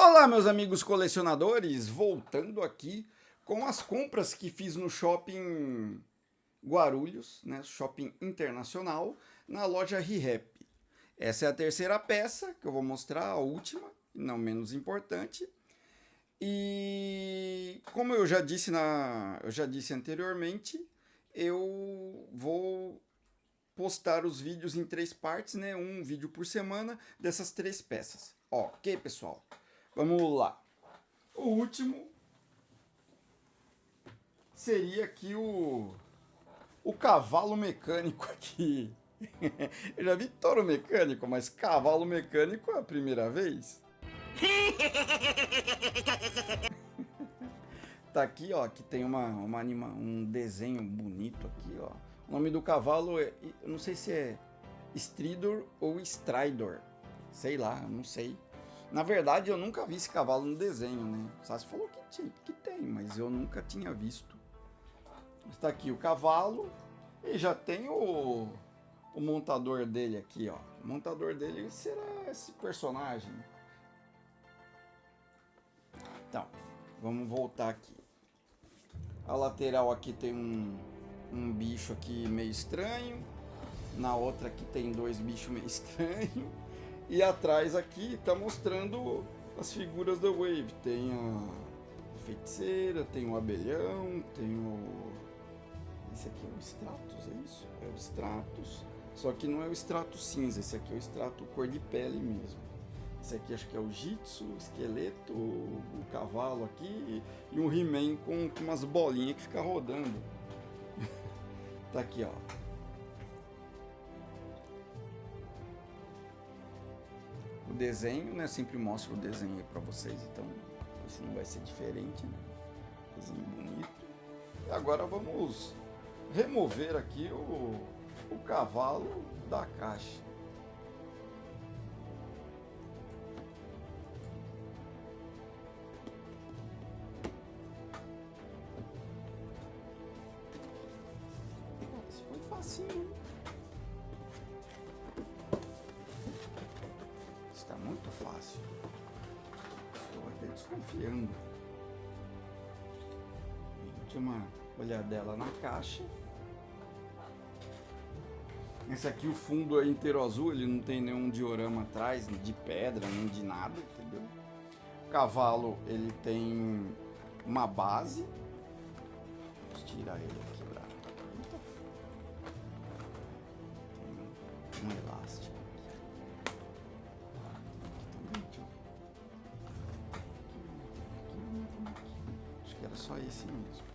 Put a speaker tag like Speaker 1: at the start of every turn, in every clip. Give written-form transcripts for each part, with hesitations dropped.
Speaker 1: Olá, meus amigos colecionadores, voltando aqui com as compras que fiz no shopping Guarulhos, né, shopping internacional, na loja ReHap. Essa é a terceira peça que eu vou mostrar, a última, não menos importante. E como eu já disse anteriormente, eu vou postar os vídeos em três partes, né, um vídeo por semana dessas três peças. Ok, pessoal? Vamos lá. O último seria aqui o cavalo mecânico aqui. Eu já vi touro mecânico, mas cavalo mecânico é a primeira vez. Tá aqui, ó, que tem um desenho bonito aqui, ó. O nome do cavalo é, eu não sei se é Stridor ou Stridor. Sei lá, não sei. Na verdade, eu nunca vi esse cavalo no desenho, né? O Sassi falou que tem, mas eu nunca tinha visto. Está aqui o cavalo e já tem o montador dele aqui, ó. O montador dele será esse personagem. Então, vamos voltar aqui. A lateral aqui tem um bicho aqui meio estranho. Na outra aqui tem dois bichos meio estranhos. E atrás aqui tá mostrando as figuras da Wave. Tem a feiticeira, tem o abelhão, tem o... Esse aqui é o Stratos, é isso? É o Stratos. Só que não é o Stratos cinza, esse aqui é o Stratos cor de pele mesmo. Esse aqui acho que é o Jitsu, o esqueleto, o cavalo aqui e um He-Man com umas bolinhas que fica rodando. Tá aqui, ó. O desenho, né? Sempre mostro o desenho aí pra vocês, então isso não vai ser diferente, né? Desenho bonito. E agora vamos remover aqui o cavalo da caixa. Isso foi facinho, hein? Está muito fácil. Estou até desconfiando. Última olhadela na caixa. Esse aqui, o fundo é inteiro azul, ele não tem nenhum diorama atrás, de pedra, nem de nada, entendeu? O cavalo, ele tem uma base. Vamos tirar ele aqui pra... Tem um elástico aqui. Acho que era só esse mesmo.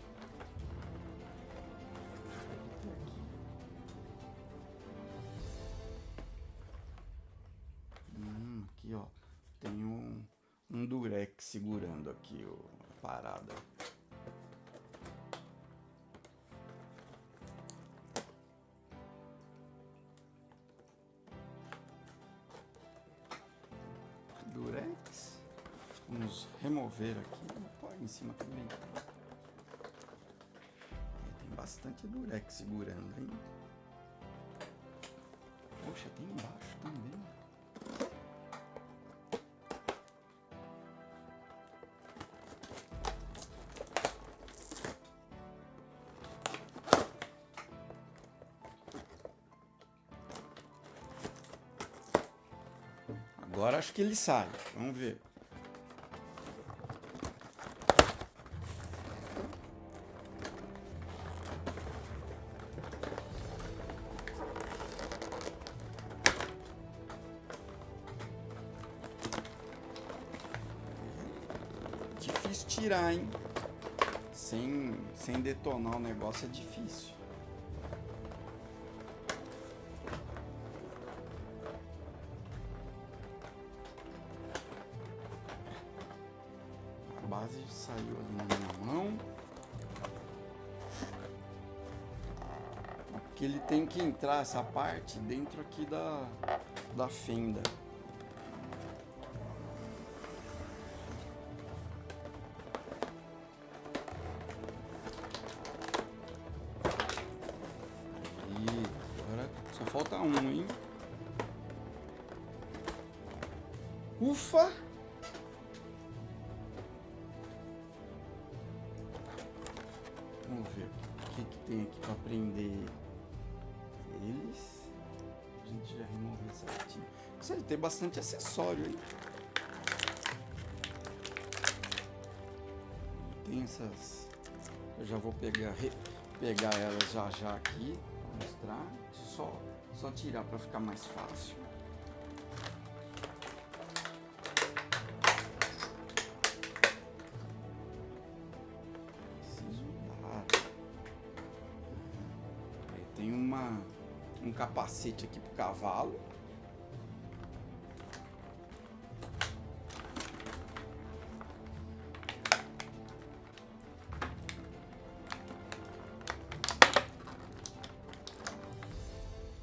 Speaker 1: Aqui, ó, tem um durex segurando aqui a parada. Durex. Vamos remover aqui. Pô, em cima também. Tem bastante durex segurando aí. Poxa, tem embaixo também. Agora acho que ele sai. Vamos ver. Difícil tirar, hein? Sem detonar o negócio é difícil. A base saiu ali na minha mão. Porque ele tem que entrar essa parte dentro aqui da fenda. Só falta um, hein? Ufa! Vamos ver o que tem aqui para prender eles. A gente já removeu certinho. Precisa ter bastante acessório aí. Tem essas... Eu já vou pegar elas já aqui para mostrar. Só tirar para ficar mais fácil. Preciso dar. Aí tem um capacete aqui pro cavalo.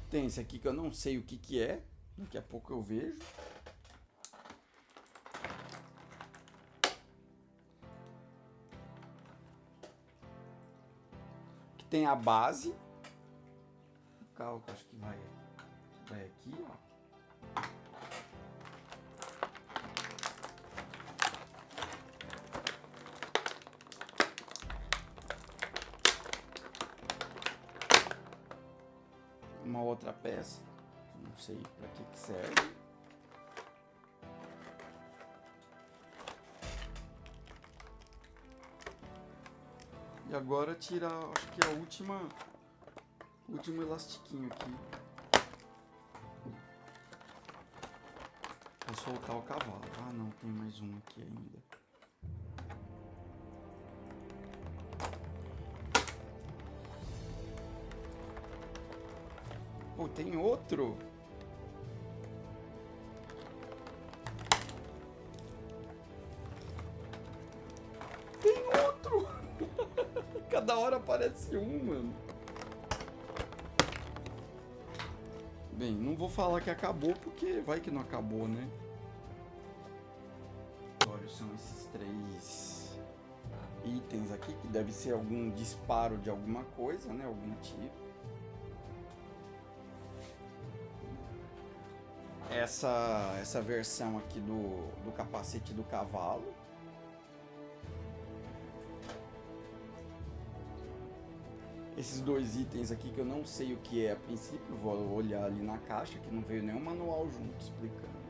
Speaker 1: Tem esse aqui que eu não sei o que é. Daqui a pouco eu vejo. Que tem a base. O carro que acho que vai aqui, ó. Uma outra peça, não sei para que serve. E agora tirar, acho que é o último elastiquinho aqui. Pra soltar o cavalo. Ah não, tem mais um aqui ainda. Pô, tem outro. Tem outro. Cada hora aparece um, mano. Bem, não vou falar que acabou, porque vai que não acabou, né? Agora são esses 3 itens aqui, que deve ser algum disparo de alguma coisa, né? Algum tiro. Essa versão aqui do capacete do cavalo. Esses 2 itens aqui que eu não sei o que é a princípio, vou olhar ali na caixa, que não veio nenhum manual junto explicando.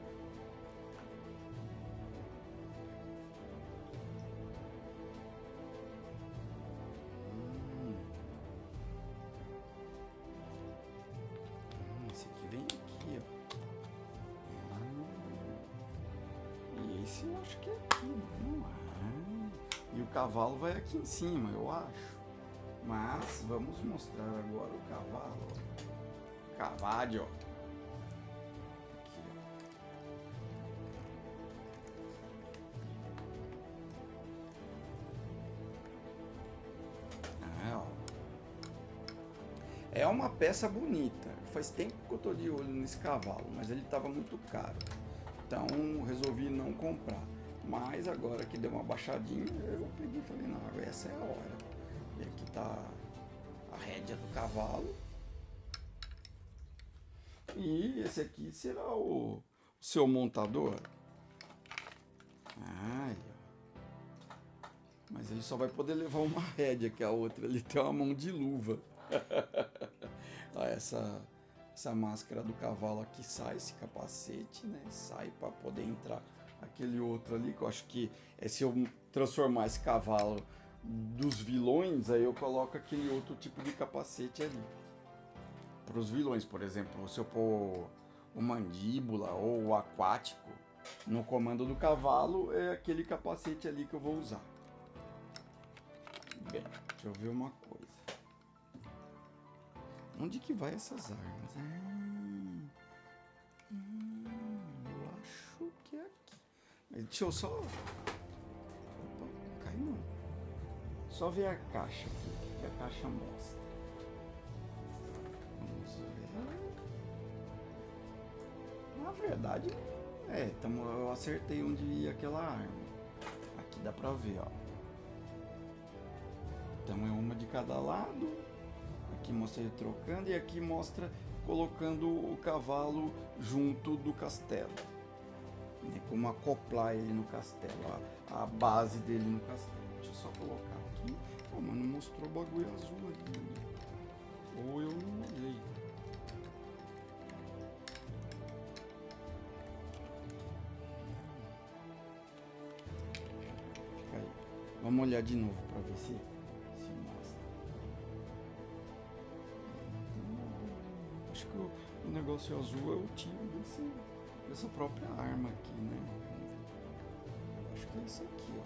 Speaker 1: Esse aqui vem aqui, ó. E esse eu acho que é aqui, não é? E o cavalo vai aqui em cima, eu acho. Mas vamos mostrar agora o cavalo. Cavalho. Aqui, ó. É uma peça bonita. Faz tempo que eu tô de olho nesse cavalo, mas ele estava muito caro. Então resolvi não comprar. Mas agora que deu uma baixadinha, eu peguei e falei, não, essa é a hora. E aqui tá a rédea do cavalo. E esse aqui será o seu montador. Ai, mas ele só vai poder levar uma rédea, que a outra ele tem uma mão de luva. Essa máscara do cavalo aqui sai, esse capacete, né? Sai para poder entrar aquele outro ali, que eu acho que é se eu transformar esse cavalo dos vilões, aí eu coloco aquele outro tipo de capacete ali. Para os vilões, por exemplo, se eu pôr o mandíbula ou o aquático no comando do cavalo, é aquele capacete ali que eu vou usar. Bem, deixa eu ver uma coisa. Onde que vai essas armas? Eu acho que é aqui. Mas deixa eu só... Opa, não cai não. Só ver a caixa aqui, o que a caixa mostra. Vamos ver. Na verdade, eu acertei onde ia aquela arma. Aqui dá pra ver, ó. Então é uma de cada lado. Aqui mostra ele trocando e aqui mostra colocando o cavalo junto do castelo. Né? Como acoplar ele no castelo, a base dele no castelo. Deixa eu só colocar aqui. Pô, mas não mostrou o bagulho azul ali. Ou eu não olhei. Fica aí. Vamos olhar de novo pra ver se mostra. Acho que o negócio azul é o tiro dessa própria arma aqui, né? Acho que é isso aqui, ó.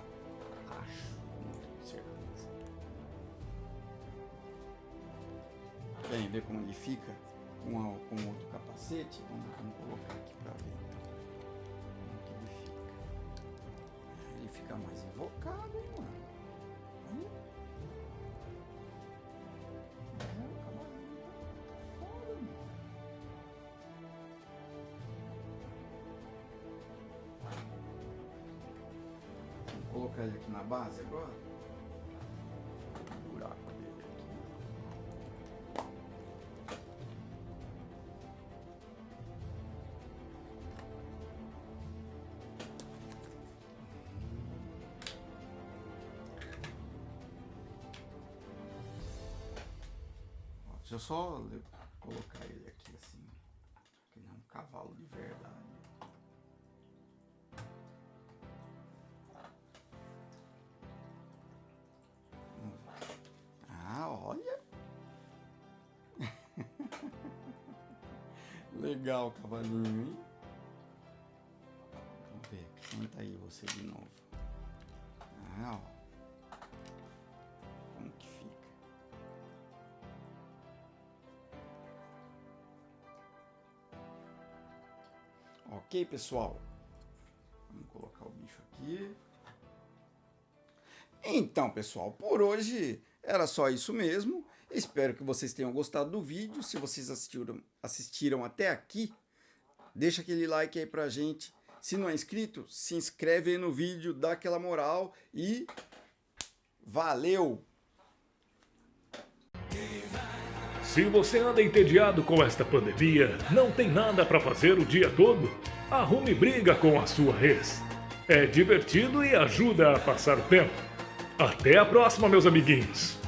Speaker 1: Acho, não tenho certeza. Querem ver como ele fica com outro capacete? Vamos colocar aqui pra ver então. Como que ele fica. Ele fica mais invocado, hein, mano? Vou colocar ele aqui na base agora. O buraco dele aqui. Ó, deixa eu só colocar ele aqui assim. Que ele é um cavalo de verdade. Olha! Legal, cavalinho, hein? Vamos ver, senta aí você de novo. Ó. Como que fica? Ok, pessoal? Vamos colocar o bicho aqui. Então, pessoal, por hoje era só isso mesmo. Espero que vocês tenham gostado do vídeo. Se vocês assistiram até aqui, deixa aquele like aí pra gente. Se não é inscrito, se inscreve aí no vídeo, dá aquela moral e valeu!
Speaker 2: Se você anda entediado com esta pandemia, não tem nada para fazer o dia todo, arrume briga com a sua ex. É divertido e ajuda a passar o tempo. Até a próxima, meus amiguinhos!